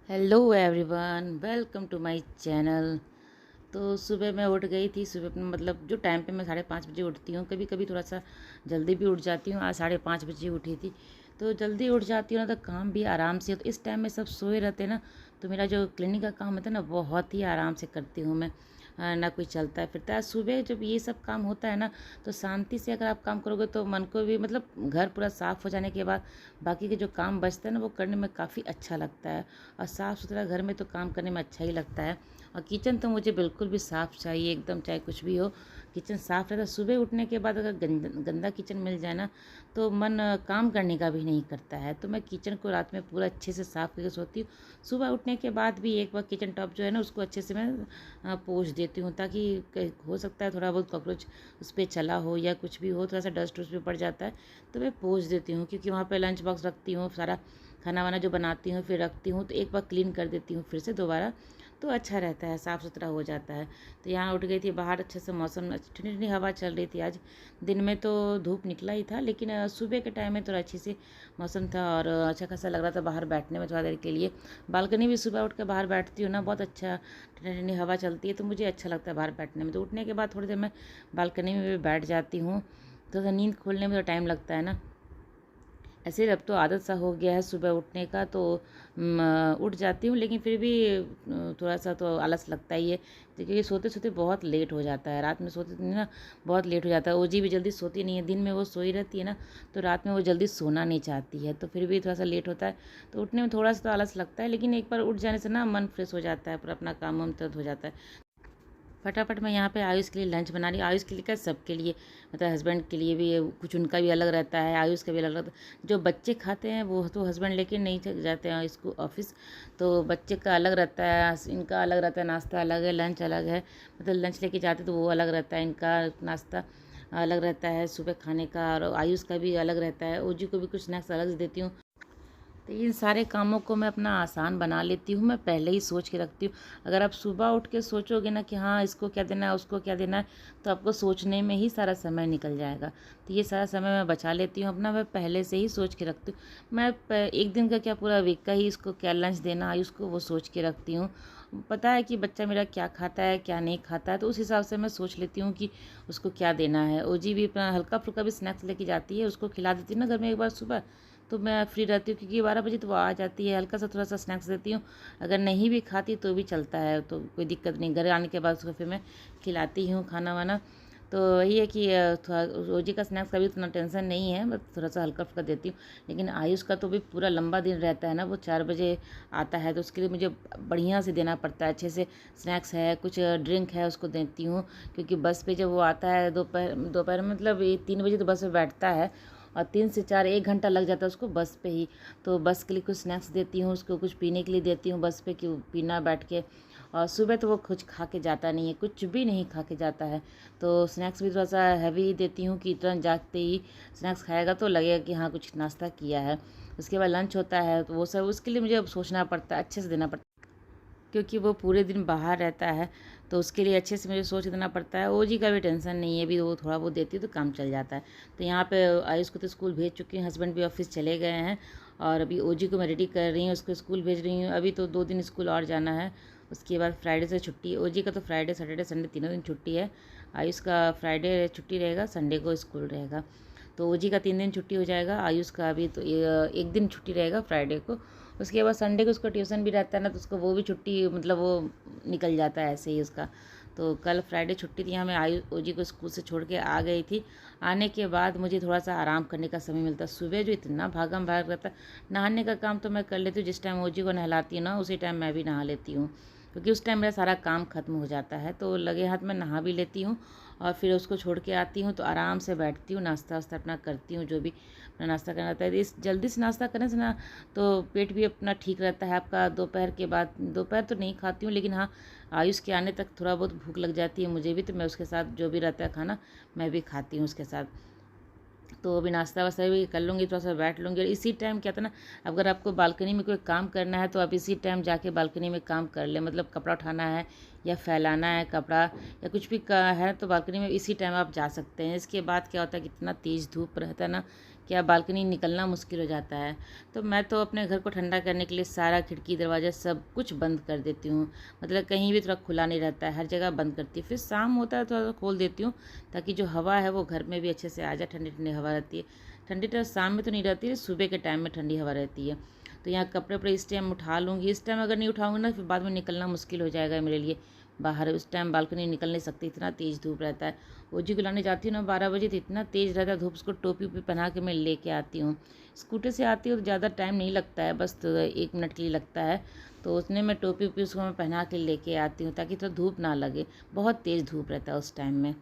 Hello everyone, welcome to my channel. तो सुबह मैं उठ गई थी। सुबह मतलब जो टाइम पे मैं 5:30 बजे उठती हूँ, कभी कभी थोड़ा सा जल्दी भी उठ जाती हूँ। आज 5:30 बजे उठी थी। तो जल्दी उठ जाती हूँ ना, तो काम भी आराम से। तो इस टाइम में सब सोए रहते हैं ना, तो मेरा जो क्लिनिक का काम होता है ना, बहुत ही आराम से करती हूँ मैं। ना कोई चलता फिरता है। सुबह जब ये सब काम होता है ना, तो शांति से अगर आप काम करोगे तो मन को भी, मतलब घर पूरा साफ़ हो जाने के बाद बाकी के जो काम बचते हैं ना, वो करने में काफ़ी अच्छा लगता है। और साफ़ सुथरा घर में तो काम करने में अच्छा ही लगता है। और किचन तो मुझे बिल्कुल भी साफ़ चाहिए एकदम, चाहे कुछ भी हो, किचन साफ़ रहता है। सुबह उठने के बाद अगर गंदा किचन मिल जाए ना, तो मन काम करने का भी नहीं करता है। तो मैं किचन को रात में पूरा अच्छे से साफ़ करके सोती हूँ। सुबह उठने के बाद भी एक बार किचन टॉप जो है ना, उसको अच्छे से मैं पोंछ देती हूँ, ताकि हो सकता है थोड़ा बहुत कॉकरोच उस पर चला हो या कुछ भी हो, थोड़ा सा डस्ट उस पर पड़ जाता है, तो मैं पोंछ देती हूँ। क्योंकि वहाँ पे लंच बॉक्स रखती हूँ, सारा खाना वाना जो बनाती हूँ फिर रखती हूँ, तो एक बार क्लीन कर देती हूँ फिर से दोबारा, तो अच्छा रहता है, साफ़ सुथरा हो जाता है। तो यहाँ उठ गई थी, बाहर अच्छे से मौसम, ठंडी ठंडी हवा चल रही थी। आज दिन में तो धूप निकला ही था, लेकिन सुबह के टाइम में थोड़ा अच्छी सी मौसम था और अच्छा खासा लग रहा था बाहर बैठने में थोड़ा देर के लिए। बालकनी भी सुबह उठ के बाहर बैठती हूँ ना, बहुत अच्छा ठंडी ठंडी हवा चलती है, तो मुझे अच्छा लगता है बाहर बैठने में। तो उठने के बाद थोड़ी देर मैं बालकनी में भी बैठ जाती हूँ। तो नींद खोलने में तो टाइम लगता है ना, ऐसे अब तो आदत सा हो गया है सुबह उठने का, तो उठ जाती हूँ। लेकिन फिर भी थोड़ा सा तो आलस लगता ही है, क्योंकि सोते सोते बहुत लेट हो जाता है। रात में सोते ना बहुत लेट हो जाता है। ओजी भी जल्दी सोती नहीं है, दिन में वो सोई रहती है ना, तो रात में वो जल्दी सोना नहीं चाहती है, तो फिर भी थोड़ा सा लेट होता है। तो उठने में थोड़ा सा तो आलस लगता है, लेकिन एक बार उठ जाने से ना मन फ्रेश हो जाता है, पूरा अपना काम वाम तुरंत हो जाता है। फटाफट मैं यहाँ पे आयुष के लिए लंच बना रही हूँ। आयुष के लिए क्या, सबके लिए, मतलब हस्बैंड के लिए भी कुछ, उनका भी अलग रहता है, आयुष का भी अलग रहता है। जो बच्चे खाते हैं वो तो हस्बैंड लेके नहीं जाते हैं इसको ऑफिस, तो बच्चे का अलग रहता है, इनका अलग रहता है, नाश्ता अलग है, लंच अलग है। मतलब लंच लेके जाते तो वो अलग रहता है, इनका नाश्ता अलग रहता है सुबह खाने का, और आयुष का भी अलग रहता है। ओजी को भी कुछ स्नैक्स अलग से देती हूँ। तो इन सारे कामों को मैं अपना आसान बना लेती हूँ, मैं पहले ही सोच के रखती हूँ। अगर आप सुबह उठ के सोचोगे ना कि हाँ इसको क्या देना है, उसको क्या देना है, तो आपको सोचने में ही सारा समय निकल जाएगा। तो ये सारा समय मैं बचा लेती हूँ अपना, मैं पहले से ही सोच के रखती हूँ। मैं एक दिन का क्या, पूरा वीक का ही इसको क्या लंच देना है उसको, वो सोच के रखती हूँ। पता है कि बच्चा मेरा क्या खाता है क्या नहीं खाता है, तो उस हिसाब से मैं सोच लेती हूँ कि उसको क्या देना है। ओजी भी अपना हल्का फुल्का भी स्नैक्स लेके जाती है, उसको खिला देती हूँ ना घर में एक बार सुबह, तो मैं फ्री रहती हूँ, क्योंकि 12 बजे तो वो आ जाती है। हल्का सा थोड़ा सा स्नैक्स देती हूँ, अगर नहीं भी खाती तो भी चलता है, तो कोई दिक्कत नहीं। घर आने के बाद उसको फिर मैं खिलाती हूँ खाना वाना। तो वही है कि थोड़ा रोजी का स्नैक्स का भी उतना टेंशन नहीं है, बस थोड़ा सा हल्का फुल्का देती हूँ। लेकिन आयुष का तो भी पूरा लंबा दिन रहता है ना, वो 4 बजे आता है, तो उसके लिए मुझे बढ़िया से देना पड़ता है, अच्छे से स्नैक्स है, कुछ ड्रिंक है, उसको देती हूँ। क्योंकि बस पे जब वो आता है दोपहर दोपहर में, मतलब 3 बजे तो बस में बैठता है, और 3 से 4 1 घंटा लग जाता है उसको बस पे ही। तो बस के लिए कुछ स्नैक्स देती हूँ, उसको कुछ पीने के लिए देती हूँ बस पे, कि पीना बैठ के। और सुबह तो वो कुछ खा के जाता नहीं है, कुछ भी नहीं खा के जाता है। तो स्नैक्स भी थोड़ा सा हैवी देती हूँ, कि तुरंत जागते ही स्नैक्स खाएगा तो लगेगा कि हाँ कुछ नाश्ता किया है। उसके बाद लंच होता है, तो वो सब उसके लिए मुझे अब सोचना पड़ता है, अच्छे से देना पड़ता है, क्योंकि वो पूरे दिन बाहर रहता है, तो उसके लिए अच्छे से मुझे सोच देना पड़ता है। ओजी का भी टेंशन नहीं है, भी वो थोड़ा बहुत देती है तो काम चल जाता है। तो यहाँ पे आयुष को तो स्कूल भेज चुकी हूँ, हस्बैंड भी ऑफिस चले गए हैं, और अभी ओजी को मैं रेडी कर रही हूँ, उसको स्कूल भेज रही हूँ। अभी तो 2 दिन स्कूल और जाना है, उसके बाद फ्राइडे से छुट्टी। ओजी का तो फ्राइडे सैटरडे संडे तीनों दिन छुट्टी है। आयुष का फ्राइडे छुट्टी रहेगा, संडे को स्कूल रहेगा। तो ओजी का 3 दिन छुट्टी हो जाएगा, आयुष का अभी तो एक दिन छुट्टी रहेगा फ्राइडे को। उसके बाद संडे को उसका ट्यूशन भी रहता है ना, तो उसको वो भी छुट्टी, मतलब वो निकल जाता है ऐसे ही उसका। तो कल फ्राइडे छुट्टी थी, यहाँ मैं ओजी को स्कूल से छोड़ के आ गई थी। आने के बाद मुझे थोड़ा सा आराम करने का समय मिलता। सुबह जो इतना भागम भाग रहता, नहाने का काम तो मैं कर लेती हूँ, जिस टाइम ओजी को नहलाती हूँ ना उसी टाइम मैं भी नहा लेती हूँ, क्योंकि उस टाइम मेरा सारा काम खत्म हो जाता है। तो लगे हाथ में नहा भी लेती हूँ, और फिर उसको छोड़ के आती हूँ, तो आराम से बैठती हूँ, नाश्ता वास्ता अपना करती हूँ, जो भी अपना नाश्ता करना रहता है। इस जल्दी से नाश्ता करने से ना, तो पेट भी अपना ठीक रहता है आपका। दोपहर के बाद, दोपहर तो नहीं खाती हूँ, लेकिन हाँ आयुष के आने तक थोड़ा बहुत भूख लग जाती है मुझे भी, तो मैं उसके साथ जो भी रहता है खाना मैं भी खाती हूँ उसके साथ। तो अभी नाश्ता वास्ता भी कर लूँगी, थोड़ा सा बैठ लूँगी। और इसी टाइम क्या था ना, अगर आपको बालकनी में कोई काम करना है तो आप इसी टाइम जाके बालकनी में काम कर लें, मतलब कपड़ा उठाना है या फैलाना है कपड़ा, या कुछ भी है, तो बालकनी में इसी टाइम आप जा सकते हैं। इसके बाद क्या होता है कि इतना तेज़ धूप रहता है ना, क्या बालकनी निकलना मुश्किल हो जाता है। तो मैं तो अपने घर को ठंडा करने के लिए सारा खिड़की दरवाज़ा सब कुछ बंद कर देती हूँ, मतलब कहीं भी थोड़ा खुला नहीं रहता है, हर जगह बंद करती हूँ। फिर शाम होता है तो खोल देती हूँ ताकि जो हवा है वो घर में भी अच्छे से आ जाए। ठंडी ठंडी हवा रहती है। ठंडी तो शाम में तो नहीं रहती है, सुबह के टाइम में ठंडी हवा रहती है। तो यहाँ कपड़े वपड़े इस टाइम उठा लूँगी। इस टाइम अगर नहीं उठाऊँगी ना फिर बाद में निकलना मुश्किल हो जाएगा मेरे लिए बाहर। उस टाइम बालकनी निकल नहीं सकती, इतना तेज़ धूप रहता है। ओजी को लाने जाती हूँ ना 12 बजे तो इतना तेज़ रहता है धूप, उसको टोपी वोपी पहना के मैं लेके आती हूँ। स्कूटर से आती हूँ तो ज़्यादा टाइम नहीं लगता है, बस तो 1 मिनट के लिए लगता है। तो उसने मैं टोपी वोपी उसको मैं पहना के लेके आती हूँ ताकि थोड़ा धूप ना लगे। बहुत तेज़ धूप रहता है उस टाइम में।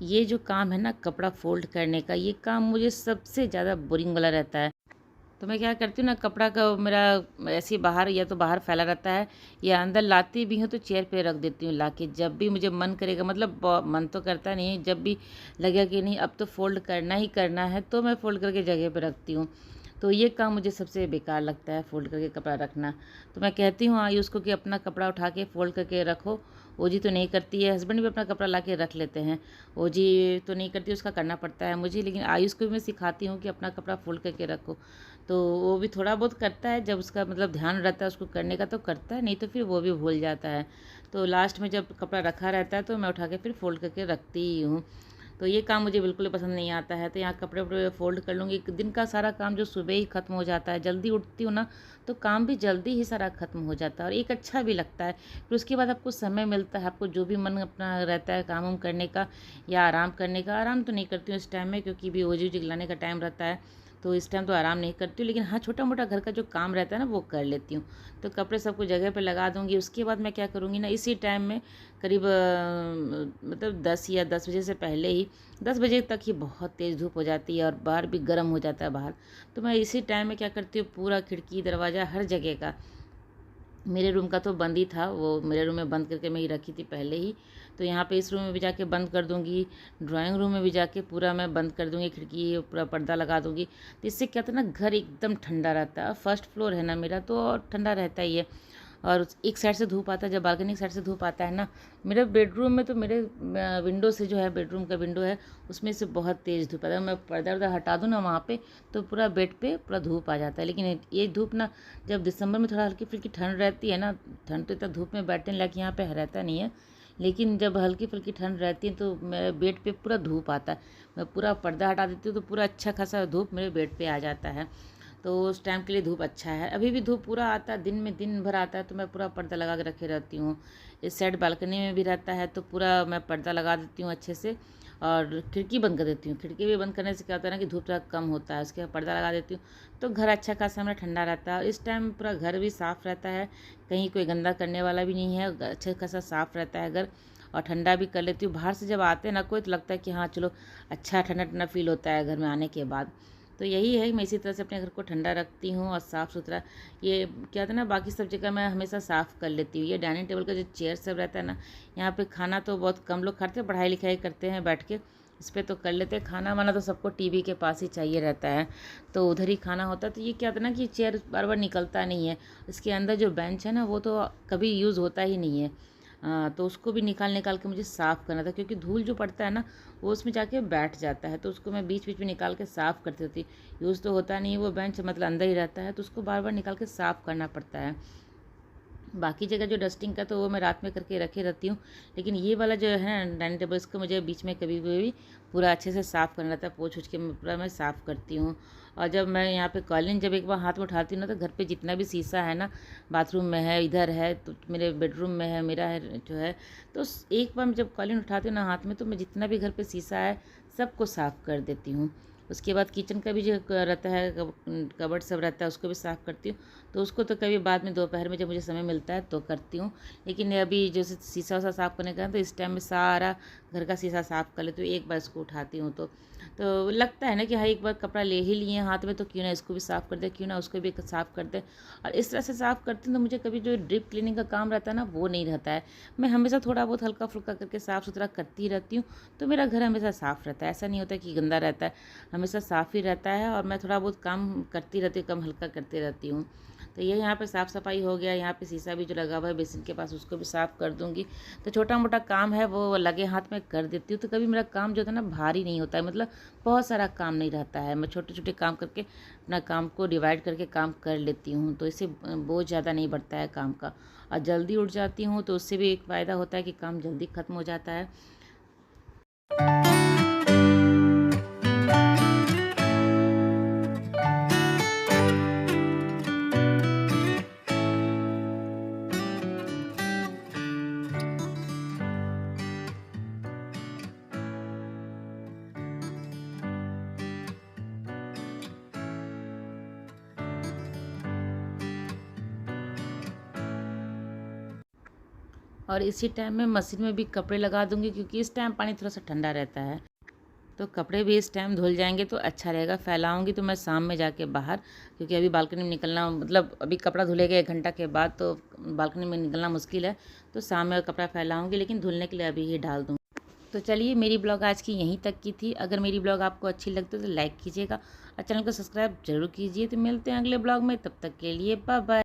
ये जो काम है ना कपड़ा फोल्ड करने का, ये काम मुझे सबसे ज़्यादा बोरिंग वाला रहता है। तो मैं क्या करती हूँ ना, कपड़ा का मेरा ऐसे ही बाहर या तो बाहर फैला रहता है या अंदर लाती भी हूँ तो चेयर पे रख देती हूँ ला के। जब भी मुझे मन करेगा, मतलब मन तो करता नहीं है, जब भी लगेगा कि नहीं अब तो फोल्ड करना ही करना है तो मैं फोल्ड करके जगह पे रखती हूँ। तो ये काम मुझे सबसे बेकार लगता है, फोल्ड करके कपड़ा रखना। तो मैं कहती हूँ आयुष को कि अपना कपड़ा उठा के फोल्ड करके रखो। वो जी तो नहीं करती है, हस्बैंड भी अपना कपड़ा ला के रख लेते हैं। वो जी तो नहीं करती, उसका करना पड़ता है मुझे, लेकिन आयुष को भी मैं सिखाती हूँ कि अपना कपड़ा फोल्ड करके रखो। तो वो भी थोड़ा बहुत करता है, जब उसका मतलब ध्यान रहता है उसको करने का तो करता है, नहीं तो फिर वो भी भूल जाता है। तो लास्ट में जब कपड़ा रखा रहता है तो मैं उठा के फिर फोल्ड करके रखती ही हूँ। तो ये काम मुझे बिल्कुल पसंद नहीं आता है। तो यहाँ कपड़े वपड़े फोल्ड कर लूँगी, एक दिन का सारा काम जो सुबह ही ख़त्म हो जाता है। जल्दी उठती हूँ ना तो काम भी जल्दी ही सारा ख़त्म हो जाता है और एक अच्छा भी लगता है। फिर उसके बाद आपको समय मिलता है, आपको जो भी मन अपना रहता है काम वाम करने का या आराम करने का। आराम तो नहीं करती हूँ इस टाइम में क्योंकि भी ओजी जिगलाने का टाइम रहता है, तो इस टाइम तो आराम नहीं करती हूँ। लेकिन हाँ, छोटा मोटा घर का जो काम रहता है ना वो कर लेती हूँ। तो कपड़े सबको जगह पे लगा दूँगी। उसके बाद मैं क्या करूँगी ना, इसी टाइम में करीब मतलब 10 या 10 बजे से पहले ही, 10 बजे तक ही बहुत तेज़ धूप हो जाती है और बाहर भी गर्म हो जाता है बाहर। तो मैं इसी टाइम में क्या करती हूँ, पूरा खिड़की दरवाज़ा हर जगह का, मेरे रूम का तो बंद ही था, वो मेरे रूम में बंद करके मैं ही रखी थी पहले ही। तो यहाँ पे इस रूम में भी जाके बंद कर दूँगी, ड्राइंग रूम में भी जाके पूरा मैं बंद कर दूँगी, खिड़की पूरा पर्दा लगा दूँगी। तो इससे क्या होता है ना, घर एकदम ठंडा रहता है। फर्स्ट फ्लोर है ना मेरा, तो और ठंडा रहता ही है। और एक साइड से धूप आता है, जब बालकनी की साइड से धूप आता है ना, मेरे बेडरूम में तो मेरे विंडो से जो है, बेडरूम का विंडो है उसमें से बहुत तेज़ धूप आता है। मैं पर्दा वर्दा हटा दूँ ना वहाँ पे तो पूरा बेड पे पूरा धूप आ जाता है। लेकिन ये धूप ना, जब दिसंबर में थोड़ा हल्की फुल्की ठंड रहती है ना, ठंड तो इतना धूप में बैठने लायक यहाँ पे रहता नहीं है, लेकिन जब हल्की फुल्की ठंड रहती है तो मेरे बेड पे पूरा धूप आता है। मैं पूरा पर्दा हटा देती हूँ तो पूरा अच्छा खासा धूप मेरे बेड पे आ जाता है। तो उस टाइम के लिए धूप अच्छा है। अभी भी धूप पूरा आता है, दिन में दिन भर आता है तो मैं पूरा पर्दा लगा के रखे रहती हूँ। इस साइड बालकनी में भी रहता है तो पूरा मैं पर्दा लगा देती हूँ अच्छे से और खिड़की बंद कर देती हूँ। खिड़की भी बंद करने से क्या होता है ना कि धूप थोड़ा कम होता है, उसके बाद पर्दा लगा देती हूँ तो घर अच्छा खासा मेरा ठंडा रहता है। इस टाइम पूरा घर भी साफ़ रहता है, कहीं कोई गंदा करने वाला भी नहीं है, अच्छा खासा साफ़ रहता है घर। और ठंडा भी कर लेती हूँ। बाहर से जब आते हैं ना कोई तो लगता है कि हाँ चलो, अच्छा ठंडा ठंडा फील होता है घर में आने के बाद। तो यही है, मैं इसी तरह से अपने घर को ठंडा रखती हूँ और साफ़ सुथरा। ये क्या था ना, बाकी सब जगह मैं हमेशा साफ़ कर लेती हूँ। ये डाइनिंग टेबल का जो चेयर सब रहता है ना, यहाँ पे खाना तो बहुत कम लोग खाते हैं, पढ़ाई लिखाई करते हैं बैठ के, इस पर तो कर लेते हैं। खाना वाना तो सबको टीवी के पास ही चाहिए रहता है, तो उधर ही खाना होता है। तो ये क्या होता है ना कि चेयर बार बार निकलता नहीं है, इसके अंदर जो बेंच है ना वो तो कभी यूज़ होता ही नहीं है। तो उसको भी निकाल निकाल के मुझे साफ़ करना था क्योंकि धूल जो पड़ता है ना वो उसमें जाके बैठ जाता है, तो उसको मैं बीच बीच में निकाल के साफ़ करती थी। यूज़ तो होता नहीं है वो बेंच, मतलब अंदर ही रहता है, तो उसको बार बार निकाल के साफ़ करना पड़ता है। बाकी जगह जो डस्टिंग का तो वो मैं रात में करके रखे रहती हूँ, लेकिन ये वाला जो है ना डाइनिंग टेबल, इसको मुझे बीच में कभी भी पूरा अच्छे से साफ़ करना रहता है। पोंछ उछ के पूरा मैं साफ़ करती हूँ। और जब मैं यहाँ पे कॉलिन जब एक बार हाथ में उठाती हूँ ना, तो घर पे जितना भी शीशा है ना, बाथरूम में है, इधर है, तो मेरे बेडरूम में है, मेरा है जो है, तो एक बार मैं जब कॉलिन उठाती हूँ ना हाथ में, तो मैं जितना भी घर पे शीशा है सबको साफ़ कर देती हूँ। उसके बाद किचन का भी जो रहता है, कबर्ड सब रहता है, उसको भी साफ़ करती हूँ। तो उसको तो कभी बाद में दोपहर में जब मुझे समय मिलता है तो करती हूँ। लेकिन अभी जैसे शीशा उसा साफ़ करने का है, तो इस टाइम में सारा घर का शीशा साफ़ कर लेती हूँ, एक बार इसको उठाती हूँ तो लगता है ना कि हाँ, एक बार कपड़ा ले ही लिए हाथ में, तो क्यों ना इसको भी साफ़ कर दे, क्यों ना उसको भी साफ़ कर दे। और इस तरह से साफ़ करती हूँ तो मुझे कभी जो डीप क्लीनिंग का काम रहता है ना, वो नहीं रहता है। मैं हमेशा थोड़ा बहुत हल्का फुल्का करके साफ़ सुथरा करती रहती हूँ, तो मेरा घर हमेशा साफ़ रहता है। ऐसा नहीं होता कि गंदा रहता है, हमेशा साफ़ ही रहता है। और मैं थोड़ा बहुत काम करती रहती हूँ, कम हल्का करती रहती हूँ। तो ये यहाँ पे साफ़ सफाई हो गया। यहाँ पे शीशा भी जो लगा हुआ है बेसिन के पास, उसको भी साफ़ कर दूँगी। तो छोटा मोटा काम है वो लगे हाथ में कर देती हूँ, तो कभी मेरा काम जो होता है ना भारी नहीं होता है, मतलब बहुत सारा काम नहीं रहता है। मैं छोटे छोटे काम करके अपना काम को डिवाइड करके काम कर लेती हूँ, तो इससे बोझ ज़्यादा नहीं बढ़ता है काम का। और जल्दी उठ जाती हूँ, तो उससे भी एक फ़ायदा होता है कि काम जल्दी ख़त्म हो जाता है। और इसी टाइम में मशीन में भी कपड़े लगा दूँगी, क्योंकि इस टाइम पानी थोड़ा सा ठंडा रहता है, तो कपड़े भी इस टाइम धुल जाएंगे तो अच्छा रहेगा। फैलाऊंगी तो मैं शाम में जाके बाहर, क्योंकि अभी बालकनी में निकलना, मतलब अभी कपड़ा धुलेगा 1 घंटा के बाद, तो बालकनी में निकलना मुश्किल है। तो शाम में कपड़ा फैलाऊंगी, लेकिन धुलने के लिए अभी ही डाल दूँगी। तो चलिए, मेरी ब्लॉग आज की यहीं तक की थी। अगर मेरी ब्लॉग आपको अच्छी लगती है तो लाइक कीजिएगा और चैनल को सब्सक्राइब जरूर कीजिए। तो मिलते हैं अगले ब्लॉग में, तब तक के लिए बाय बाय।